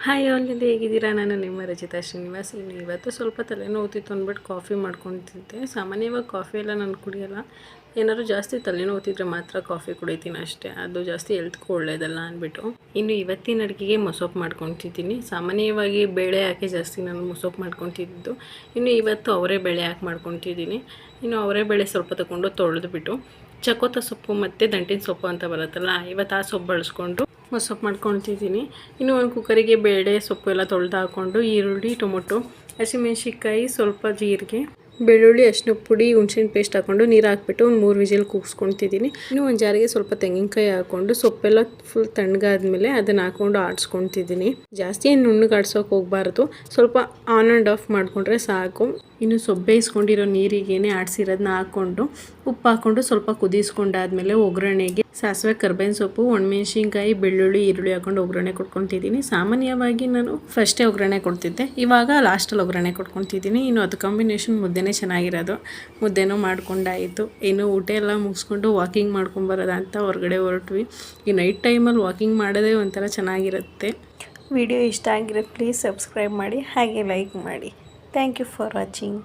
Hi all ಇಲ್ಲಿ ಹೇಗಿದ್ದೀರಾ? ನಾನು ನಿಮ್ಮ ರಚಿತಾ ಶ್ರೀನಿವಾಸ್. ಇವತ್ತು ಸ್ವಲ್ಪ ತಲೆನೋವುತ್ತಿತ್ತು ಅಂದ್ಬಿಟ್ಟು ಕಾಫಿ ಮಾಡ್ಕೊತಿದ್ದೆ. ಸಾಮಾನ್ಯವಾಗಿ ಕಾಫಿ ಎಲ್ಲ ನಾನು ಕುಡಿಯೋಲ್ಲ. ಏನಾದ್ರು ಜಾಸ್ತಿ ತಲೆನೋವುತ್ತಿದ್ರೆ ಮಾತ್ರ ಕಾಫಿ ಕುಡಿತೀನಿ ಅಷ್ಟೇ. ಅದು ಜಾಸ್ತಿ ಹೆಲ್ತ್ಗೂ ಒಳ್ಳೆಯದಲ್ಲ ಅಂದ್ಬಿಟ್ಟು. ಇನ್ನು ಇವತ್ತಿನ ಅಡುಗೆಗೆ ಮೊಸೊಪ್ಪು ಮಾಡ್ಕೊತಿದ್ದೀನಿ. ಸಾಮಾನ್ಯವಾಗಿ ಬೇಳೆ ಹಾಕಿ ಜಾಸ್ತಿ ನಾನು ಮೊಸೊಪ್ಪು ಮಾಡ್ಕೊತಿದ್ದು. ಇನ್ನು ಇವತ್ತು ಅವರೇ ಬೇಳೆ ಹಾಕಿ ಮಾಡ್ಕೊತಿದ್ದೀನಿ. ಇನ್ನು ಅವರೇ ಬೇಳೆ ಸ್ವಲ್ಪ ತಗೊಂಡು ತೊಳೆದ್ಬಿಟ್ಟು ಚಕೋತ ಸೊಪ್ಪು ಮತ್ತು ದಂಟಿನ ಸೊಪ್ಪು ಅಂತ ಬರುತ್ತಲ್ಲ, ಇವತ್ತು ಆ ಸೊಪ್ಪು ಬಳಸ್ಕೊಂಡು ಮೊಸೊಪ್ಪು ಮಾಡ್ಕೊತಿದ್ದೀನಿ. ಇನ್ನು ಒಂದು ಕುಕ್ಕರಿಗೆ ಬೇಳೆ ಸೊಪ್ಪು ಎಲ್ಲ ತೊಳೆದು ಹಾಕ್ಕೊಂಡು ಈರುಳ್ಳಿ, ಟೊಮೊಟೊ, ಹಸಿಮೆಣ್ಸಿನ್ಕಾಯಿ, ಸ್ವಲ್ಪ ಜೀರಿಗೆ, ಬೆಳ್ಳುಳ್ಳಿ, ಅರಿಶಿನ ಪುಡಿ, ಹುಣಸೆಹಣ್ಣು ಪೇಸ್ಟ್ ಹಾಕ್ಕೊಂಡು ನೀರು ಹಾಕ್ಬಿಟ್ಟು ಒಂದು 3 ವಿಜಿಲ್ ಕೂಗಿಸ್ಕೊತಿದ್ದೀನಿ. ಇನ್ನು ಒಂದು ಜಾರಿಗೆ ಸ್ವಲ್ಪ ತೆಂಗಿನಕಾಯಿ ಹಾಕ್ಕೊಂಡು ಸೊಪ್ಪೆಲ್ಲ ಫುಲ್ ತಣ್ಣಗಾದ್ಮೇಲೆ ಅದನ್ನು ಹಾಕ್ಕೊಂಡು ಆಡಿಸ್ಕೊತಿದ್ದೀನಿ. ಜಾಸ್ತಿ ಏನು ನುಣ್ಣಗೆ ಆಡ್ಸೋಕೆ ಹೋಗಬಾರ್ದು, ಸ್ವಲ್ಪ ಆನ್ ಆ್ಯಂಡ್ ಆಫ್ ಮಾಡಿಕೊಂಡ್ರೆ ಸಾಕು. ಇನ್ನು ಸೊಪ್ಪು ಬೇಯಿಸ್ಕೊಂಡಿರೋ ನೀರಿಗೇನೆ ಆಡಿಸಿರೋದನ್ನ ಹಾಕ್ಕೊಂಡು ಉಪ್ಪು ಹಾಕ್ಕೊಂಡು ಸ್ವಲ್ಪ ಕುದಿಸ್ಕೊಂಡಾದ್ಮೇಲೆ ಒಗ್ಗರಣೆಗೆ ಸಾಸಿವೆ, ಕರ್ಬೇವಿನ ಸೊಪ್ಪು, ಒಣಮೆಣ್ಸಿನ್ಕಾಯಿ, ಬೆಳ್ಳುಳ್ಳಿ, ಈರುಳ್ಳಿ ಹಾಕ್ಕೊಂಡು ಒಗ್ಗರಣೆ ಕೊಟ್ಕೊತಿದ್ದೀನಿ. ಸಾಮಾನ್ಯವಾಗಿ ನಾನು ಫಸ್ಟೇ ಒಗ್ಗರಣೆ ಕೊಡ್ತಿದ್ದೆ, ಇವಾಗ ಲಾಸ್ಟಲ್ಲಿ ಒಗ್ಗರಣೆ ಕೊಟ್ಕೊತಿದ್ದೀನಿ. ಇನ್ನು ಅದು ಕಾಂಬಿನೇಷನ್ ಮುದ್ದೆನೇ ಚೆನ್ನಾಗಿರೋದು. ಮುದ್ದೆನೂ ಮಾಡ್ಕೊಂಡಾಯಿತು. ಇನ್ನು ಊಟ ಎಲ್ಲ ಮುಗಿಸ್ಕೊಂಡು ವಾಕಿಂಗ್ ಮಾಡ್ಕೊಂಬರೋದ ಅಂತ ಹೊರಗಡೆ ಹೊರಟ್ವಿ. ಈ ನೈಟ್ ಟೈಮಲ್ಲಿ ವಾಕಿಂಗ್ ಮಾಡೋದೇ ಒಂಥರ ಚೆನ್ನಾಗಿರುತ್ತೆ. ವಿಡಿಯೋ ಇಷ್ಟ ಆಗಿರೋ ಪ್ಲೀಸ್ ಸಬ್ಸ್ಕ್ರೈಬ್ ಮಾಡಿ, ಹಾಗೆ ಲೈಕ್ ಮಾಡಿ. Thank you for watching.